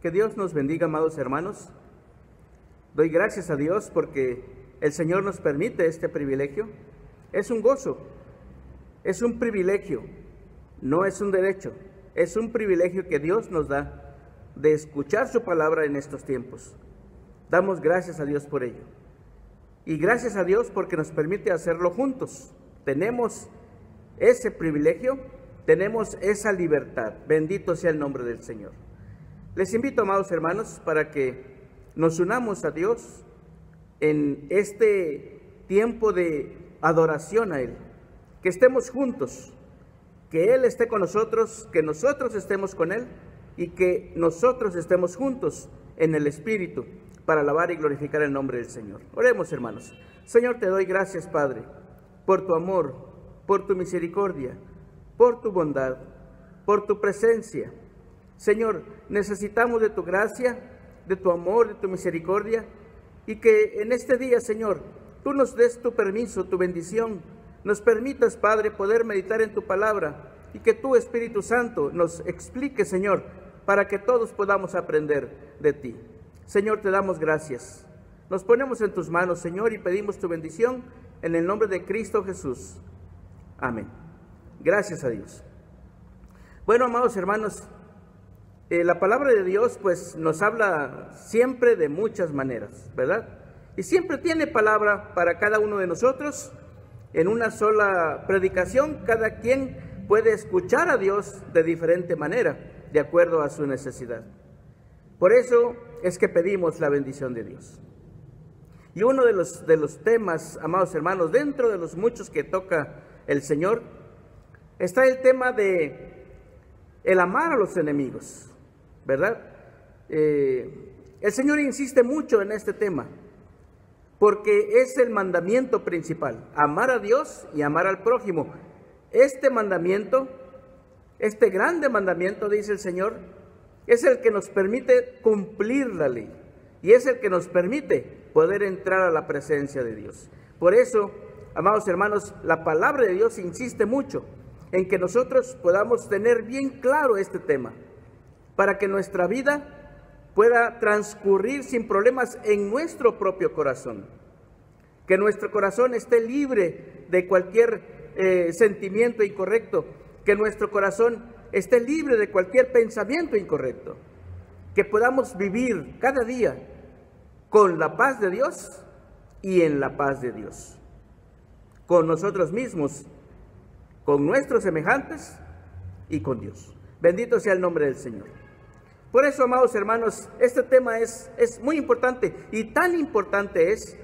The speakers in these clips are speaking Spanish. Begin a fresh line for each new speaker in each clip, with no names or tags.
Que Dios nos bendiga, amados hermanos. Doy gracias a Dios porque el Señor nos permite este privilegio. Es un gozo, es un privilegio, no es un derecho. Es un privilegio que Dios nos da de escuchar su palabra en estos tiempos. Damos gracias a Dios por ello. Y gracias a Dios porque nos permite hacerlo juntos. Tenemos ese privilegio, tenemos esa libertad. Bendito sea el nombre del Señor. Les invito, amados hermanos, para que nos unamos a Dios en este tiempo de adoración a Él. Que estemos juntos, que Él esté con nosotros, que nosotros estemos con Él y que nosotros estemos juntos en el Espíritu para alabar y glorificar el nombre del Señor. Oremos, hermanos. Señor, te doy gracias, Padre, por tu amor, por tu misericordia, por tu bondad, por tu presencia. Señor, necesitamos de tu gracia, de tu amor, de tu misericordia, y que en este día, Señor, tú nos des tu permiso, tu bendición, nos permitas, Padre, poder meditar en tu palabra, y que tú, Espíritu Santo, nos explique, Señor, para que todos podamos aprender de ti. Señor, te damos gracias. Nos ponemos en tus manos, Señor, y pedimos tu bendición en el nombre de Cristo Jesús. Amén. Gracias a Dios. Bueno, amados hermanos, la palabra de Dios pues nos habla siempre de muchas maneras, ¿verdad? Y siempre tiene palabra para cada uno de nosotros. En una sola predicación, cada quien puede escuchar a Dios de diferente manera, de acuerdo a su necesidad. Por eso es que pedimos la bendición de Dios. Y uno de los temas, amados hermanos, dentro de los muchos que toca el Señor, está el tema de el amar a los enemigos. ¿Verdad? El Señor insiste mucho en este tema, porque es el mandamiento principal, amar a Dios y amar al prójimo. Este mandamiento, este grande mandamiento, dice el Señor, es el que nos permite cumplir la ley, y es el que nos permite poder entrar a la presencia de Dios. Por eso, amados hermanos, la palabra de Dios insiste mucho en que nosotros podamos tener bien claro este tema, para que nuestra vida pueda transcurrir sin problemas en nuestro propio corazón. Que nuestro corazón esté libre de cualquier sentimiento incorrecto. Que nuestro corazón esté libre de cualquier pensamiento incorrecto. Que podamos vivir cada día con la paz de Dios y en la paz de Dios. Con nosotros mismos, con nuestros semejantes y con Dios. Bendito sea el nombre del Señor. Por eso, amados hermanos, este tema es muy importante, y tan importante es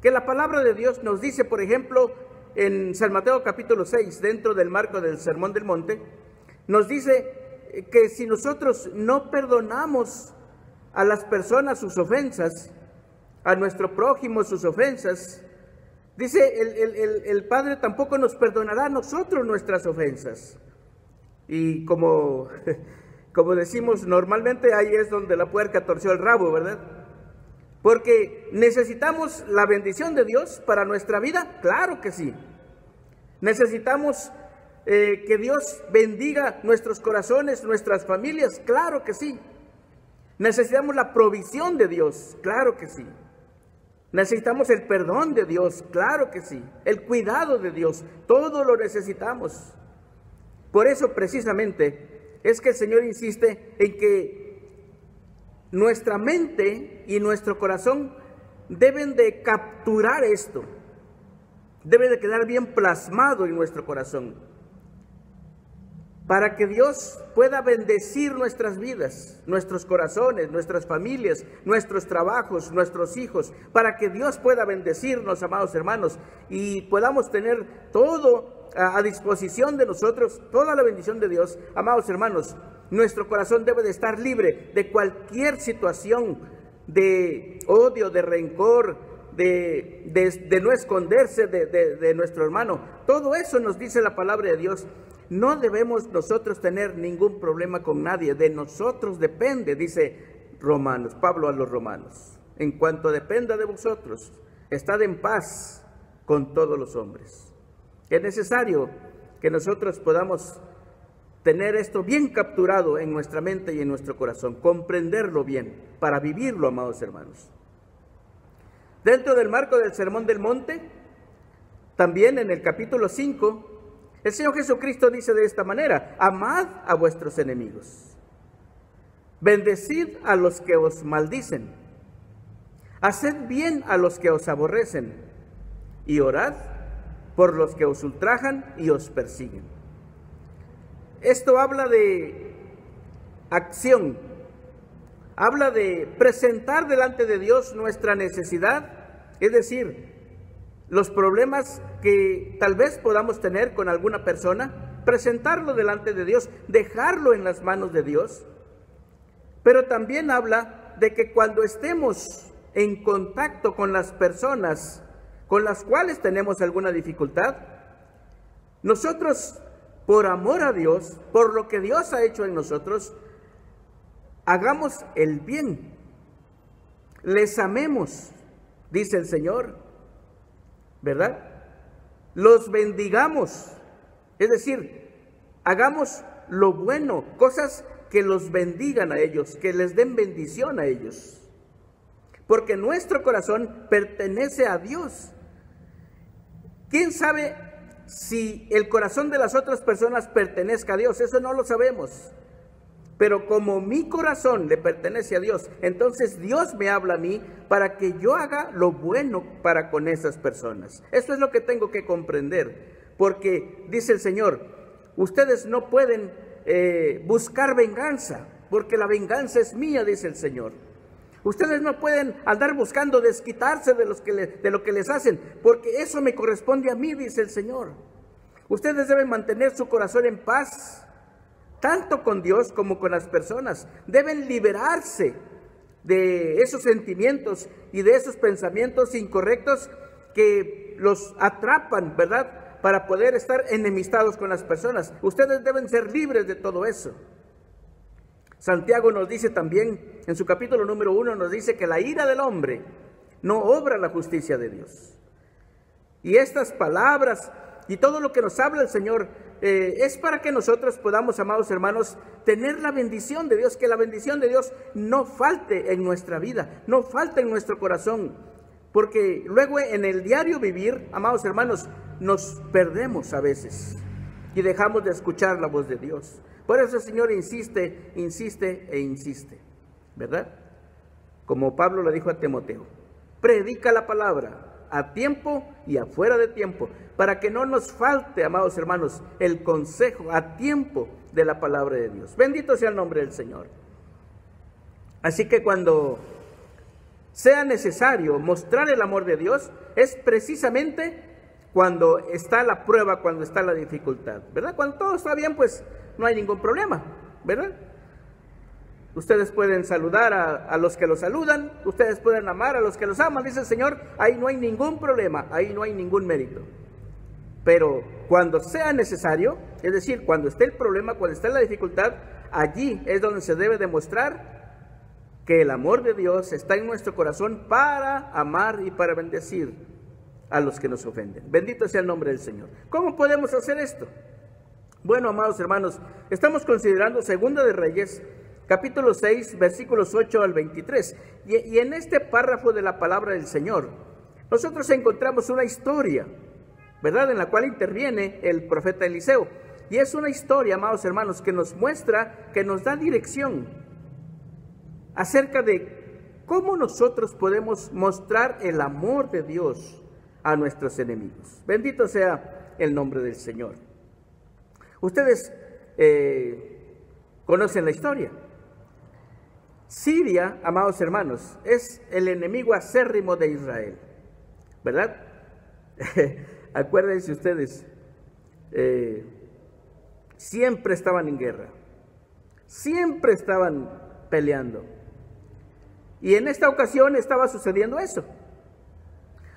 que la palabra de Dios nos dice, por ejemplo, en San Mateo capítulo 6, dentro del marco del Sermón del Monte, nos dice que si nosotros no perdonamos a las personas sus ofensas, a nuestro prójimo sus ofensas, dice el Padre tampoco nos perdonará a nosotros nuestras ofensas. Y como decimos normalmente, ahí es donde la puerca torció el rabo, ¿verdad? Porque necesitamos la bendición de Dios para nuestra vida, claro que sí. Necesitamos que Dios bendiga nuestros corazones, nuestras familias, claro que sí. Necesitamos la provisión de Dios, claro que sí. Necesitamos el perdón de Dios, claro que sí. El cuidado de Dios, todo lo necesitamos. Por eso precisamente es que el Señor insiste en que nuestra mente y nuestro corazón deben de capturar esto. Debe de quedar bien plasmado en nuestro corazón, para que Dios pueda bendecir nuestras vidas, nuestros corazones, nuestras familias, nuestros trabajos, nuestros hijos, para que Dios pueda bendecirnos, amados hermanos, y podamos tener todo a disposición de nosotros, toda la bendición de Dios. Amados hermanos, nuestro corazón debe de estar libre de cualquier situación de odio, de rencor, de no esconderse de nuestro hermano. Todo eso nos dice la palabra de Dios. No debemos nosotros tener ningún problema con nadie. De nosotros depende, dice Romanos, Pablo a los romanos. En cuanto dependa de vosotros, estad en paz con todos los hombres. Es necesario que nosotros podamos tener esto bien capturado en nuestra mente y en nuestro corazón, comprenderlo bien, para vivirlo, amados hermanos. Dentro del marco del Sermón del Monte, también en el capítulo 5, el Señor Jesucristo dice de esta manera: amad a vuestros enemigos, bendecid a los que os maldicen, haced bien a los que os aborrecen, y orad por los que os ultrajan y os persiguen. Esto habla de acción, habla de presentar delante de Dios nuestra necesidad, es decir, los problemas que tal vez podamos tener con alguna persona, presentarlo delante de Dios, dejarlo en las manos de Dios. Pero también habla de que cuando estemos en contacto con las personas con las cuales tenemos alguna dificultad, nosotros, por amor a Dios, por lo que Dios ha hecho en nosotros, hagamos el bien, les amemos, dice el Señor, ¿verdad? Los bendigamos, es decir, hagamos lo bueno, cosas que los bendigan a ellos, que les den bendición a ellos, porque nuestro corazón pertenece a Dios. ¿Quién sabe si el corazón de las otras personas pertenezca a Dios? Eso no lo sabemos. Pero como mi corazón le pertenece a Dios, entonces Dios me habla a mí para que yo haga lo bueno para con esas personas. Eso es lo que tengo que comprender. Porque dice el Señor, ustedes no pueden buscar venganza, porque la venganza es mía, dice el Señor. Ustedes no pueden andar buscando desquitarse de lo que les hacen, porque eso me corresponde a mí, dice el Señor. Ustedes deben mantener su corazón en paz, tanto con Dios como con las personas. Deben liberarse de esos sentimientos y de esos pensamientos incorrectos que los atrapan, ¿verdad?, para poder estar enemistados con las personas. Ustedes deben ser libres de todo eso. Santiago nos dice también, en su capítulo número 1, nos dice que la ira del hombre no obra la justicia de Dios. Y estas palabras y todo lo que nos habla el Señor es para que nosotros podamos, amados hermanos, tener la bendición de Dios, que la bendición de Dios no falte en nuestra vida, no falte en nuestro corazón, porque luego en el diario vivir, amados hermanos, nos perdemos a veces y dejamos de escuchar la voz de Dios. Por eso el Señor insiste, insiste e insiste, ¿verdad? Como Pablo le dijo a Timoteo, predica la palabra a tiempo y afuera de tiempo, para que no nos falte, amados hermanos, el consejo a tiempo de la palabra de Dios. Bendito sea el nombre del Señor. Así que cuando sea necesario mostrar el amor de Dios, es precisamente cuando está la prueba, cuando está la dificultad, ¿verdad? Cuando todo está bien, pues no hay ningún problema, ¿verdad? Ustedes pueden saludar a los que los saludan, ustedes pueden amar a los que los aman, dice el Señor, ahí no hay ningún problema, ahí no hay ningún mérito. Pero cuando sea necesario, es decir, cuando esté el problema, cuando esté la dificultad, allí es donde se debe demostrar que el amor de Dios está en nuestro corazón para amar y para bendecir a los que nos ofenden. Bendito sea el nombre del Señor. ¿Cómo podemos hacer esto? Bueno, amados hermanos, estamos considerando Segunda de Reyes, capítulo 6, versículos 8 al 23. Y en este párrafo de la palabra del Señor, nosotros encontramos una historia, ¿verdad?, en la cual interviene el profeta Eliseo. Y es una historia, amados hermanos, que nos muestra, que nos da dirección acerca de cómo nosotros podemos mostrar el amor de Dios a nuestros enemigos. Bendito sea el nombre del Señor. Ustedes conocen la historia. Siria, amados hermanos, es el enemigo acérrimo de Israel, ¿verdad? Acuérdense ustedes, siempre estaban en guerra, siempre estaban peleando. Y en esta ocasión estaba sucediendo eso.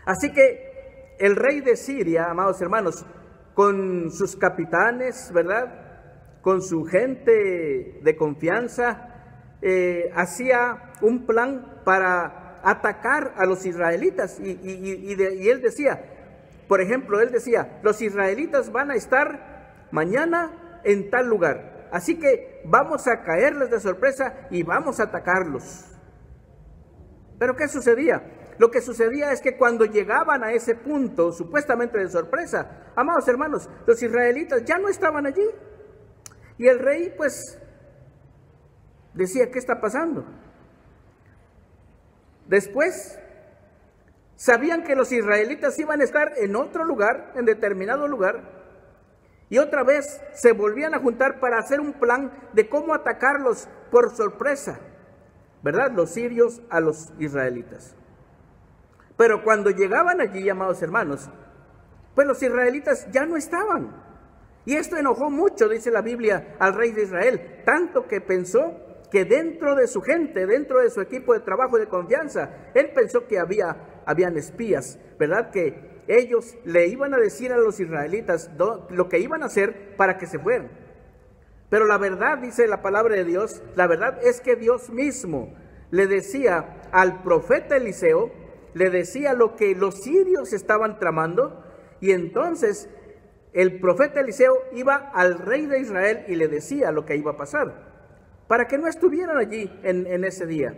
Así que el rey de Siria, amados hermanos, con sus capitanes, ¿verdad?, con su gente de confianza, hacía un plan para atacar a los israelitas. Y él decía, por ejemplo, él decía, los israelitas van a estar mañana en tal lugar. así que vamos a caerles de sorpresa y vamos a atacarlos. Pero ¿qué sucedía? Lo que sucedía es que cuando llegaban a ese punto, supuestamente de sorpresa, amados hermanos, los israelitas ya no estaban allí. Y el rey, pues, decía, ¿qué está pasando? Después, sabían que los israelitas iban a estar en otro lugar, en determinado lugar, y otra vez se volvían a juntar para hacer un plan de cómo atacarlos por sorpresa, ¿verdad? Los sirios a los israelitas. Pero cuando llegaban allí, amados hermanos, pues los israelitas ya no estaban. Y esto enojó mucho, dice la Biblia, al rey de Israel, tanto que pensó que dentro de su gente, dentro de su equipo de trabajo y de confianza, él pensó que habían espías, ¿verdad? Que ellos le iban a decir a los israelitas lo que iban a hacer para que se fueran. Pero la verdad, dice la palabra de Dios, la verdad es que Dios mismo le decía al profeta Eliseo, le decía lo que los sirios estaban tramando, y entonces el profeta Eliseo iba al rey de Israel y le decía lo que iba a pasar, para que no estuvieran allí en ese día.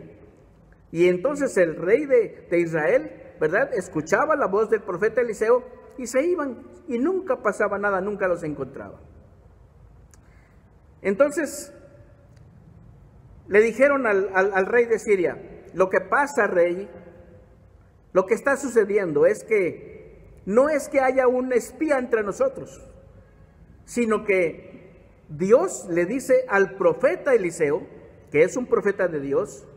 Y entonces el rey de Israel, ¿verdad?, escuchaba la voz del profeta Eliseo y se iban, y nunca pasaba nada, nunca los encontraba. Entonces le dijeron al rey de Siria, lo que pasa, rey, lo que está sucediendo es que no es que haya un espía entre nosotros, sino que Dios le dice al profeta Eliseo, que es un profeta de Dios,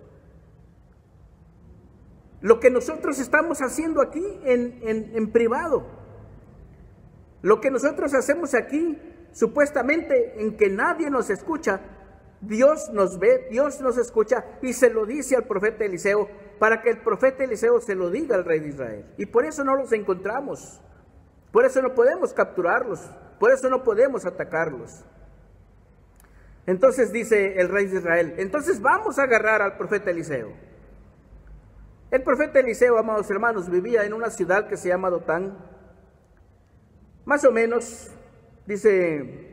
lo que nosotros estamos haciendo aquí en privado, lo que nosotros hacemos aquí supuestamente en que nadie nos escucha, Dios nos ve, Dios nos escucha y se lo dice al profeta Eliseo para que el profeta Eliseo se lo diga al rey de Israel. Y por eso no los encontramos, por eso no podemos capturarlos, por eso no podemos atacarlos. Entonces dice el rey de Israel, entonces vamos a agarrar al profeta Eliseo. El profeta Eliseo, amados hermanos, vivía en una ciudad que se llama Dotán. Más o menos, dice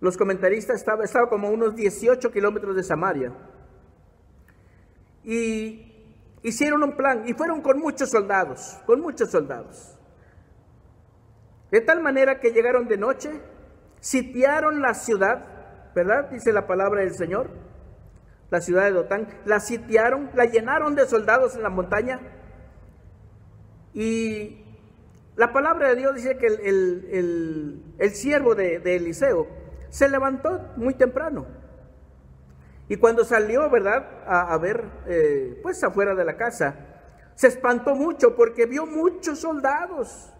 los comentaristas, estaba como a unos 18 kilómetros de Samaria. Y hicieron un plan y fueron con muchos soldados, De tal manera que llegaron de noche, sitiaron la ciudad, ¿verdad? Dice la palabra del Señor. La ciudad de Dotán, la sitiaron, la llenaron de soldados en la montaña. Y la palabra de Dios dice que el siervo de Eliseo se levantó muy temprano. Y cuando salió, ¿verdad?, a ver, pues afuera de la casa, se espantó mucho porque vio muchos soldados.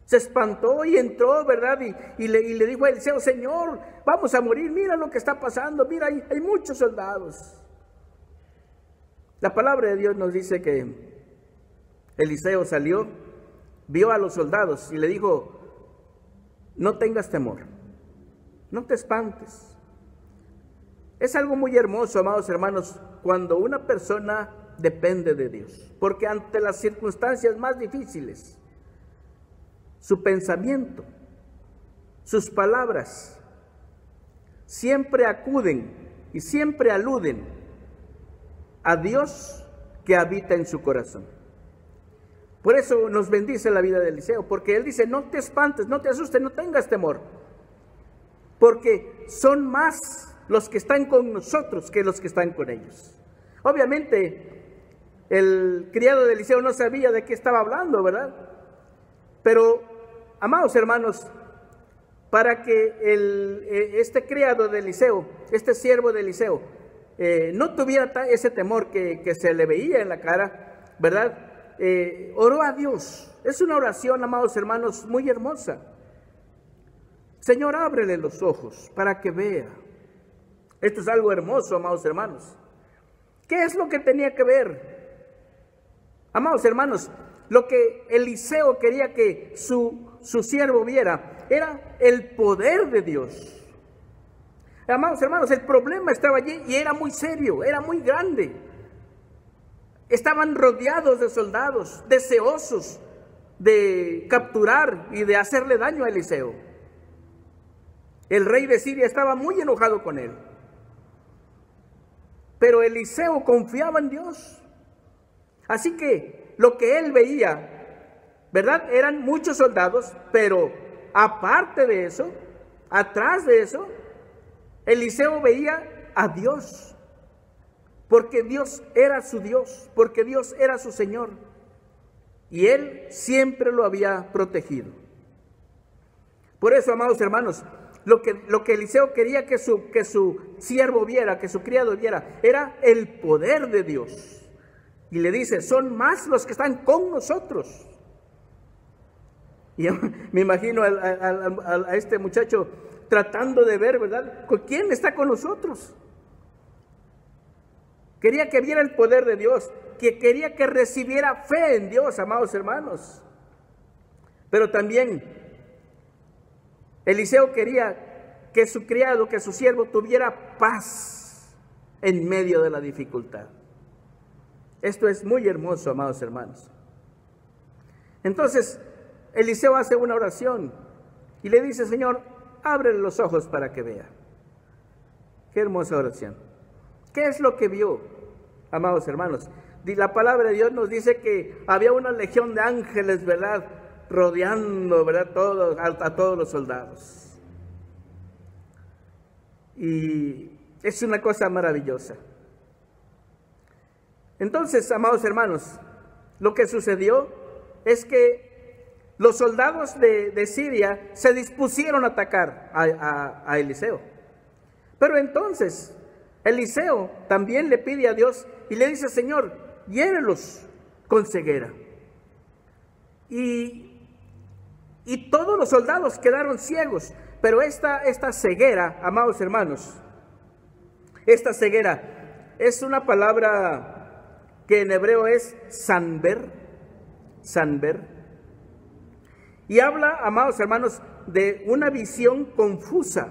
Se espantó y entró, ¿verdad? Y le dijo a Eliseo, Señor, vamos a morir, mira lo que está pasando, mira, hay muchos soldados. La palabra de Dios nos dice que Eliseo salió, vio a los soldados y le dijo, no tengas temor, no te espantes. Es algo muy hermoso, amados hermanos, cuando una persona depende de Dios, porque ante las circunstancias más difíciles, su pensamiento, sus palabras, siempre acuden y siempre aluden a Dios que habita en su corazón. Por eso nos bendice la vida de Eliseo, porque él dice, no te espantes, no te asustes, no tengas temor, porque son más los que están con nosotros que los que están con ellos. Obviamente, el criado de Eliseo no sabía de qué estaba hablando, ¿verdad? Pero, amados hermanos, para que este criado de Eliseo, este siervo de Eliseo, no tuviera ese temor que se le veía en la cara, ¿verdad? Oró a Dios. Es una oración, amados hermanos, muy hermosa. Señor, ábrele los ojos para que vea. Esto es algo hermoso, amados hermanos. ¿Qué es lo que tenía que ver? Amados hermanos, lo que Eliseo quería que su siervo viera era el poder de Dios. Amados hermanos, el problema estaba allí y era muy serio, era muy grande. Estaban rodeados de soldados, deseosos de capturar y de hacerle daño a Eliseo. El rey de Siria estaba muy enojado con él. Pero Eliseo confiaba en Dios. Así que lo que él veía, ¿verdad? Eran muchos soldados, pero aparte de eso, atrás de eso, Eliseo veía a Dios. Porque Dios era su Dios, porque Dios era su Señor. Y él siempre lo había protegido. Por eso, amados hermanos, lo que Eliseo quería que su siervo viera, que su criado viera, era el poder de Dios. Y le dice, son más los que están con nosotros. Y yo me imagino a este muchacho tratando de ver, ¿verdad? ¿Quién está con nosotros? Quería que viera el poder de Dios, que quería que recibiera fe en Dios, amados hermanos. Pero también Eliseo quería que su criado, que su siervo tuviera paz en medio de la dificultad. Esto es muy hermoso, amados hermanos. Entonces, Eliseo hace una oración y le dice, Señor, ábrele los ojos para que vea. Qué hermosa oración. ¿Qué es lo que vio, amados hermanos? La palabra de Dios nos dice que había una legión de ángeles, ¿verdad?, rodeando, ¿verdad?, a todos los soldados. Y es una cosa maravillosa. Entonces, amados hermanos, lo que sucedió es que los soldados de Siria se dispusieron a atacar a Eliseo. Pero entonces Eliseo también le pide a Dios y le dice, Señor, hiérelos con ceguera. Y todos los soldados quedaron ciegos. Pero esta ceguera, amados hermanos, esta ceguera es una palabra que en hebreo es sanber, y habla, amados hermanos, de una visión confusa,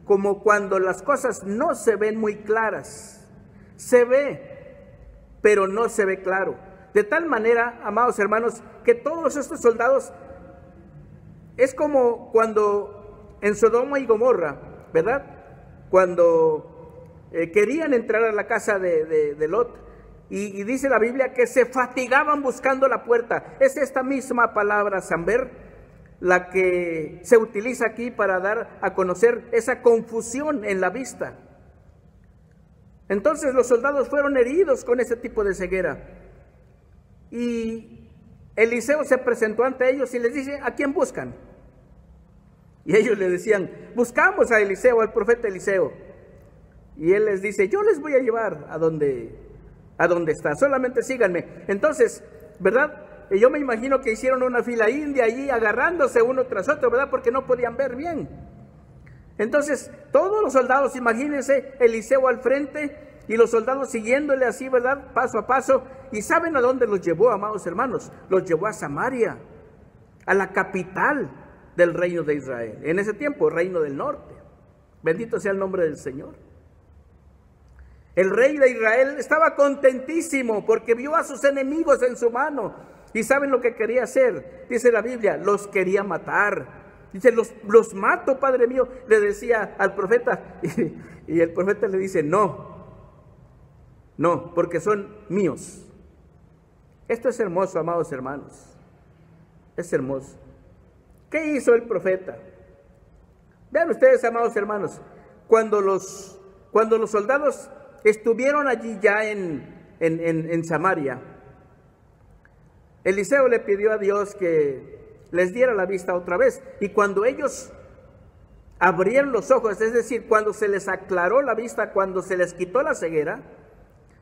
como cuando las cosas no se ven muy claras. Se ve, pero no se ve claro. De tal manera, amados hermanos, que todos estos soldados es como cuando en Sodoma y Gomorra, ¿verdad?, cuando querían entrar a la casa de Lot. Y dice la Biblia que se fatigaban buscando la puerta. Es esta misma palabra, samber, la que se utiliza aquí para dar a conocer esa confusión en la vista. Entonces los soldados fueron heridos con ese tipo de ceguera. Y Eliseo se presentó ante ellos y les dice, ¿a quién buscan? Y ellos le decían, buscamos a Eliseo, al profeta Eliseo. Y él les dice, yo les voy a llevar a donde está, solamente síganme. Entonces, ¿verdad? Yo me imagino que hicieron una fila india allí agarrándose uno tras otro, ¿verdad? Porque no podían ver bien. Entonces, todos los soldados, imagínense, Eliseo al frente y los soldados siguiéndole así, ¿verdad?, paso a paso. ¿Y saben a dónde los llevó, amados hermanos? Los llevó a Samaria, a la capital del reino de Israel. En ese tiempo, reino del norte. Bendito sea el nombre del Señor. El rey de Israel estaba contentísimo porque vio a sus enemigos en su mano. ¿Y saben lo que quería hacer? Dice la Biblia, los quería matar. Dice, los mato, Padre mío, le decía al profeta. Y el profeta le dice, no, porque son míos. Esto es hermoso, amados hermanos. Es hermoso. ¿Qué hizo el profeta? Vean ustedes, amados hermanos, cuando los soldados estuvieron allí ya en Samaria, Eliseo le pidió a Dios que les diera la vista otra vez. Y cuando ellos abrieron los ojos, es decir, cuando se les aclaró la vista, cuando se les quitó la ceguera,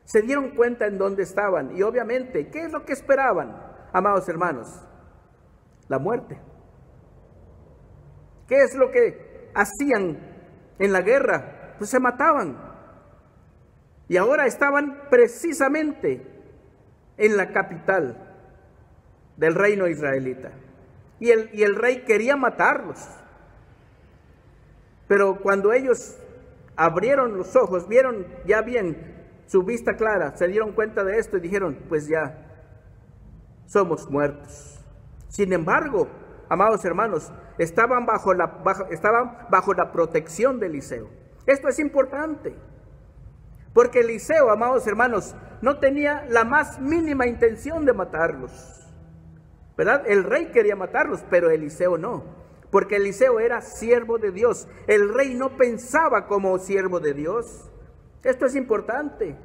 se dieron cuenta en dónde estaban. Y obviamente, ¿qué es lo que esperaban, amados hermanos? La muerte. ¿Qué es lo que hacían en la guerra? Pues se mataban. Y ahora estaban precisamente en la capital del reino israelita. Y el rey quería matarlos. Pero cuando ellos abrieron los ojos, vieron ya bien su vista clara, se dieron cuenta de esto y dijeron, pues ya somos muertos. Sin embargo, amados hermanos, estaban bajo la protección de Eliseo. Esto es importante, porque Eliseo, amados hermanos, no tenía la más mínima intención de matarlos, ¿verdad? El rey quería matarlos, pero Eliseo no, porque Eliseo era siervo de Dios. El rey no pensaba como siervo de Dios. Esto es importante.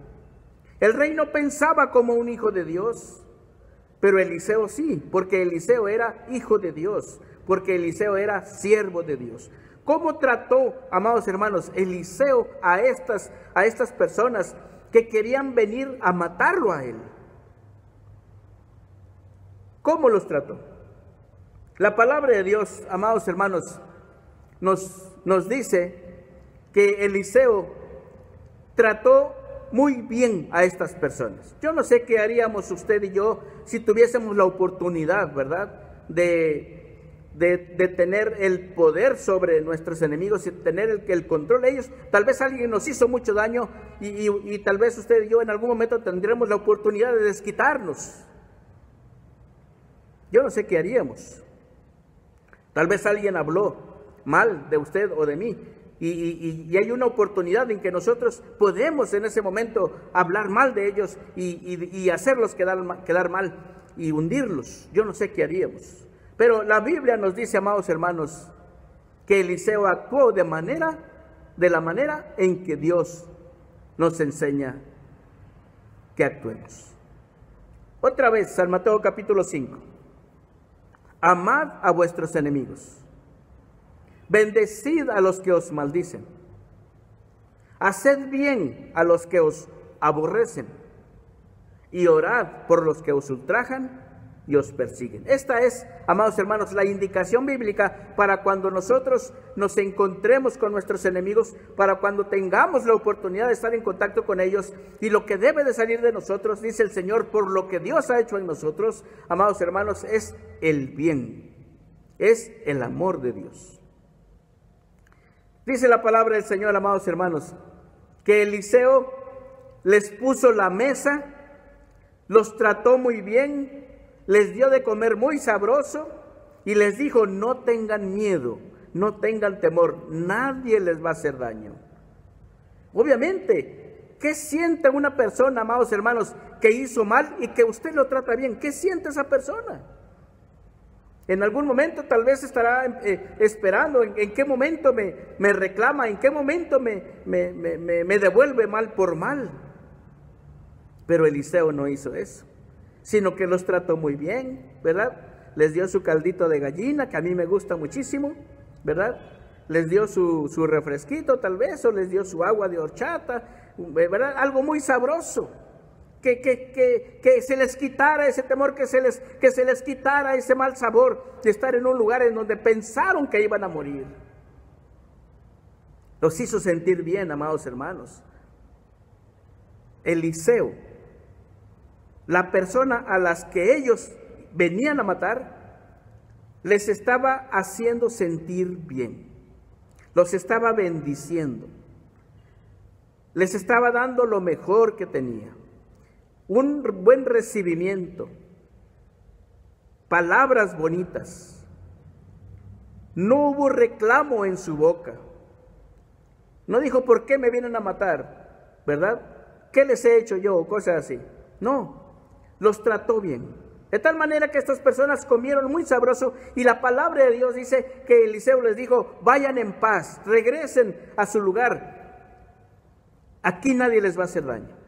El rey no pensaba como un hijo de Dios, pero Eliseo sí, porque Eliseo era hijo de Dios, porque Eliseo era siervo de Dios. ¿Cómo trató, amados hermanos, Eliseo a estas personas que querían venir a matarlo a él? ¿Cómo los trató? La palabra de Dios, amados hermanos, nos dice que Eliseo trató muy bien a estas personas. Yo no sé qué haríamos usted y yo si tuviésemos la oportunidad, ¿verdad?, de tener el poder sobre nuestros enemigos y tener el control de ellos. Tal vez alguien nos hizo mucho daño y tal vez usted y yo en algún momento tendremos la oportunidad de desquitarnos. Yo no sé qué haríamos. Tal vez alguien habló mal de usted o de mí y hay una oportunidad en que nosotros podemos en ese momento hablar mal de ellos y hacerlos quedar mal y hundirlos. Yo no sé qué haríamos. Pero la Biblia nos dice, amados hermanos, que Eliseo actuó de la manera en que Dios nos enseña que actuemos. Otra vez, San Mateo capítulo 5. Amad a vuestros enemigos, bendecid a los que os maldicen, haced bien a los que os aborrecen, y orad por los que os ultrajan y os persiguen. Esta es, amados hermanos, la indicación bíblica para cuando nosotros nos encontremos con nuestros enemigos, para cuando tengamos la oportunidad de estar en contacto con ellos. Y lo que debe de salir de nosotros, dice el Señor, por lo que Dios ha hecho en nosotros, amados hermanos, es el bien, es el amor de Dios. Dice la palabra del Señor, amados hermanos, que Eliseo les puso la mesa, los trató muy bien, les dio de comer muy sabroso y les dijo: no tengan miedo, no tengan temor, nadie les va a hacer daño. Obviamente, ¿qué siente una persona, amados hermanos, que hizo mal y que usted lo trata bien? ¿Qué siente esa persona? En algún momento tal vez estará esperando en qué momento me reclama, en qué momento me devuelve mal por mal. Pero Eliseo no hizo eso, sino que los trató muy bien, ¿verdad? Les dio su caldito de gallina, que a mí me gusta muchísimo, ¿verdad? Les dio su refresquito tal vez, o les dio su agua de horchata, ¿verdad? Algo muy sabroso, que se les quitara ese temor, que se les quitara ese mal sabor de estar en un lugar en donde pensaron que iban a morir. Los hizo sentir bien, amados hermanos. Eliseo, la persona a las que ellos venían a matar, les estaba haciendo sentir bien, los estaba bendiciendo, les estaba dando lo mejor que tenía, un buen recibimiento, palabras bonitas. No hubo reclamo en su boca. No dijo: ¿por qué me vienen a matar? ¿Verdad? ¿Qué les he hecho yo? O cosas así. No, los trató bien. De tal manera que estas personas comieron muy sabroso, y la palabra de Dios dice que Eliseo les dijo: vayan en paz, regresen a su lugar. Aquí nadie les va a hacer daño.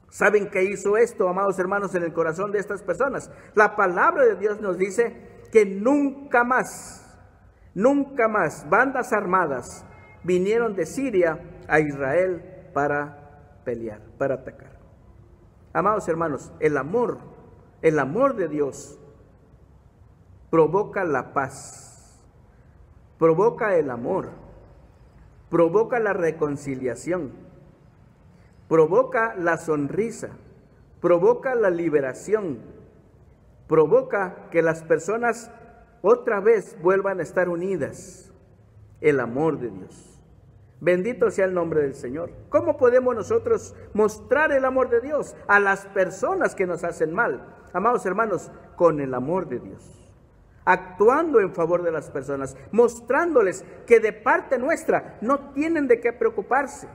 ¿Saben qué hizo esto, amados hermanos, en el corazón de estas personas? La palabra de Dios nos dice que nunca más bandas armadas vinieron de Siria a Israel para pelear, para atacar. Amados hermanos, el amor de Dios provoca la paz, provoca el amor, provoca la reconciliación, provoca la sonrisa, provoca la liberación, provoca que las personas otra vez vuelvan a estar unidas. El amor de Dios. Bendito sea el nombre del Señor. ¿Cómo podemos nosotros mostrar el amor de Dios a las personas que nos hacen mal? Amados hermanos, con el amor de Dios. actuando en favor de las personas, mostrándoles que de parte nuestra no tienen de qué preocuparse.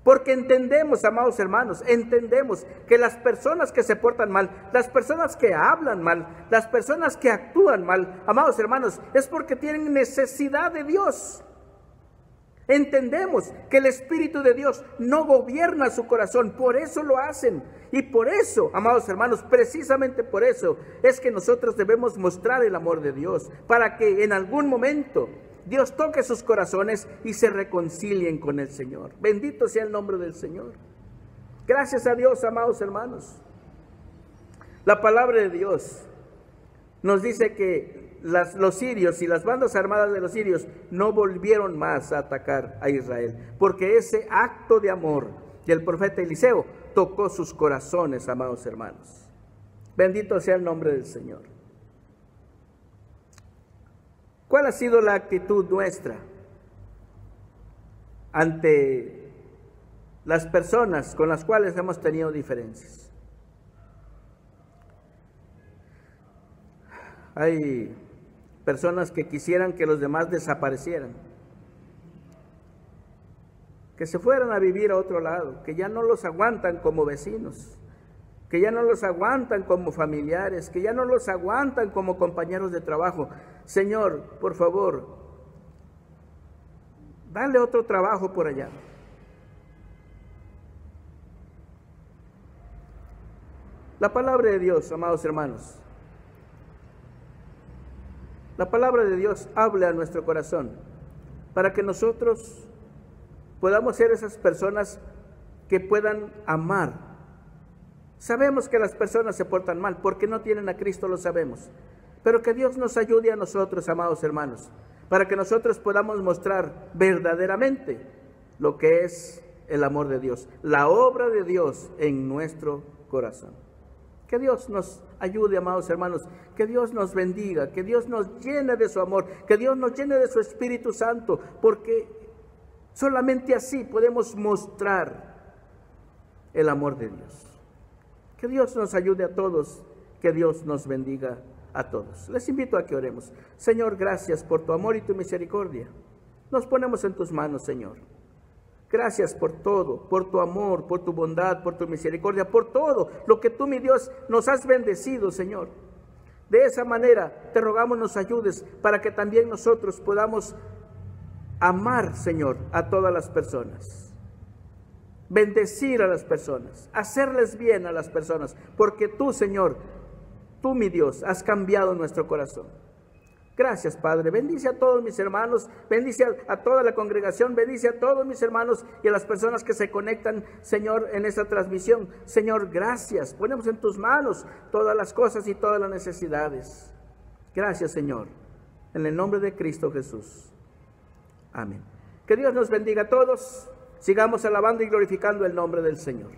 Porque entendemos, amados hermanos, entendemos que las personas que se portan mal, las personas que hablan mal, las personas que actúan mal, amados hermanos, es porque tienen necesidad de Dios. Entendemos que el Espíritu de Dios no gobierna su corazón, por eso lo hacen. Y por eso, amados hermanos, precisamente por eso es que nosotros debemos mostrar el amor de Dios, para que en algún momento Dios toque sus corazones y se reconcilien con el Señor. Bendito sea el nombre del Señor. Gracias a Dios, amados hermanos. La palabra de Dios nos dice que los sirios y las bandas armadas de los sirios no volvieron más a atacar a Israel, porque ese acto de amor del profeta Eliseo tocó sus corazones, amados hermanos. Bendito sea el nombre del Señor. ¿Cuál ha sido la actitud nuestra ante las personas con las cuales hemos tenido diferencias? Hay personas que quisieran que los demás desaparecieran, que se fueran a vivir a otro lado, que ya no los aguantan como vecinos, que ya no los aguantan como familiares, que ya no los aguantan como compañeros de trabajo. Señor, por favor, dale otro trabajo por allá. La palabra de Dios, amados hermanos, la palabra de Dios habla a nuestro corazón para que nosotros podamos ser esas personas que puedan amar. Sabemos que las personas se portan mal porque no tienen a Cristo, lo sabemos. Pero que Dios nos ayude a nosotros, amados hermanos, para que nosotros podamos mostrar verdaderamente lo que es el amor de Dios, la obra de Dios en nuestro corazón. Que Dios nos ayude, amados hermanos, que Dios nos bendiga, que Dios nos llene de su amor, que Dios nos llene de su Espíritu Santo, porque solamente así podemos mostrar el amor de Dios. Que Dios nos ayude a todos, que Dios nos bendiga a todos. Les invito a que oremos. Señor, gracias por tu amor y tu misericordia. Nos ponemos en tus manos, Señor. Gracias por todo, por tu amor, por tu bondad, por tu misericordia, por todo lo que tú, mi Dios, nos has bendecido, Señor. De esa manera te rogamos nos ayudes para que también nosotros podamos amar, Señor, a todas las personas. Bendecir a las personas, hacerles bien a las personas, porque tú, Señor, tú, mi Dios, has cambiado nuestro corazón. Gracias, Padre. Bendice a todos mis hermanos, bendice a toda la congregación, bendice a todos mis hermanos y a las personas que se conectan, Señor, en esta transmisión. Señor, gracias. Ponemos en tus manos todas las cosas y todas las necesidades. Gracias, Señor. En el nombre de Cristo Jesús. Amén. Que Dios nos bendiga a todos. Sigamos alabando y glorificando el nombre del Señor.